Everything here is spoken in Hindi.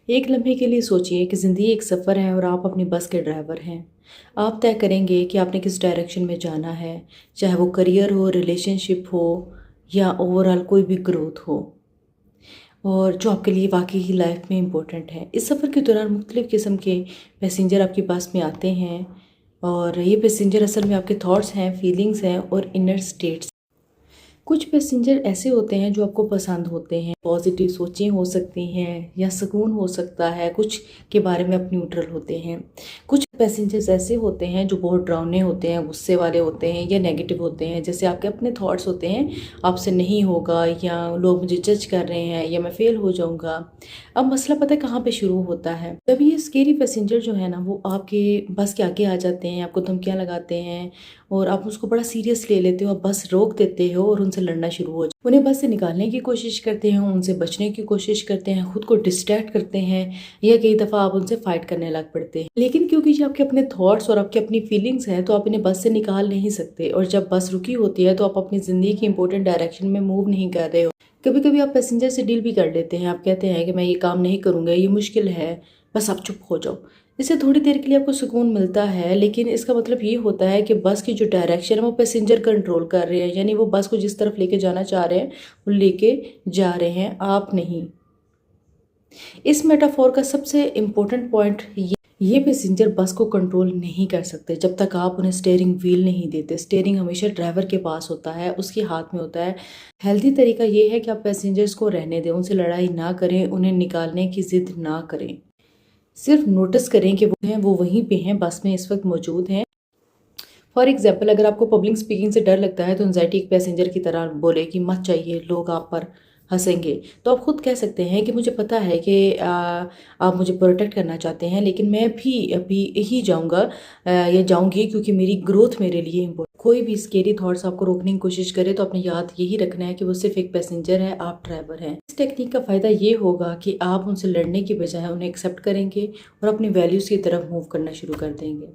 एक लम्हे के लिए सोचिए कि ज़िंदगी एक सफ़र है और आप अपनी बस के ड्राइवर हैं। आप तय करेंगे कि आपने किस डायरेक्शन में जाना है, चाहे वो करियर हो, रिलेशनशिप हो या ओवरऑल कोई भी ग्रोथ हो, और जो आपके लिए वाकई ही लाइफ में इम्पोर्टेंट है। इस सफ़र के दौरान मुख्तलिफ़ किस्म के पैसेंजर आपकी बस में आते हैं और ये पैसेंजर असल में आपके थॉट्स हैं, फीलिंग्स हैं और इनर स्टेट्स। कुछ पैसेंजर ऐसे होते हैं जो आपको पसंद होते हैं, पॉजिटिव सोचें हो सकती हैं या सुकून हो सकता है, कुछ के बारे में आप न्यूट्रल होते हैं। कुछ पैसेंजर्स ऐसे होते हैं जो बहुत डरावने होते हैं, गुस्से वाले होते हैं या नेगेटिव होते हैं, जैसे आपके अपने थॉट्स होते हैं, आपसे नहीं होगा या लोग मुझे जज कर रहे हैं या मैं फेल हो जाऊंगा। अब मसला पता है कहाँ पे शुरू होता है, जब ये स्केरी पैसेंजर जो है ना वो आपके बस के आगे आ जाते हैं, आपको धमकियाँ लगाते हैं और आप उसको बड़ा सीरियस ले लेते हो, आप बस रोक देते हो और उनसे लड़ना शुरू हो जाए। उन्हें बस से निकालने की कोशिश करते हैं, उनसे बचने की कोशिश करते हैं, खुद को डिस्ट्रैक्ट करते हैं या कई दफ़ा आप उनसे फाइट करने लग पड़ते हैं। लेकिन क्योंकि ये आपके अपने थॉट्स और आपकी अपनी फीलिंग्स हैं तो आप इन्हें बस से निकाल नहीं सकते, और जब बस रुकी होती है तो आप अपनी ज़िंदगी की इंपॉर्टेंट डायरेक्शन में मूव नहीं कर रहे हो। कभी कभी आप पैसेंजर से डील भी कर लेते हैं, आप कहते हैं कि मैं ये काम नहीं करूँगा, ये मुश्किल है, बस आप चुप हो जाओ। इससे थोड़ी देर के लिए आपको सुकून मिलता है, लेकिन इसका मतलब ये होता है कि बस की जो डायरेक्शन है वो पैसेंजर कंट्रोल कर रहे हैं, यानी वो बस को जिस तरफ लेके जाना चाह रहे हैं वो लेके जा रहे हैं, आप नहीं। इस मेटाफोर का सबसे इम्पोर्टेंट पॉइंट ये पैसेंजर बस को कंट्रोल नहीं कर सकते जब तक आप उन्हें स्टीयरिंग व्हील नहीं देते। स्टीयरिंग हमेशा ड्राइवर के पास होता है, उसके हाथ में होता है। हेल्दी तरीका ये है कि आप पैसेंजर्स को रहने दें, उनसे लड़ाई ना करें, उन्हें निकालने की जिद ना करें। सिर्फ नोटिस करें कि वो वहीं पे हैं, बस में इस वक्त मौजूद हैं। फॉर एग्जाम्पल, अगर आपको पब्लिक स्पीकिंग से डर लगता है तो एंजाइटी एक पैसेंजर की तरह बोले कि मत चाहिए, लोग आप पर हंसेंगे। तो आप खुद कह सकते हैं कि मुझे पता है कि आप मुझे प्रोटेक्ट करना चाहते हैं, लेकिन मैं भी अभी ही जाऊंगा या जाऊंगी क्योंकि मेरी ग्रोथ मेरे लिए इम्पोर्टेंट। कोई भी स्केरी थॉट्स आपको रोकने की कोशिश करे तो अपने याद यही रखना है कि वो सिर्फ एक पैसेंजर है, आप ड्राइवर हैं। इस टेक्निक का फ़ायदा ये होगा कि आप उनसे लड़ने की बजाय उन्हें एक्सेप्ट करेंगे और अपनी वैल्यूज़ की तरफ मूव करना शुरू कर देंगे।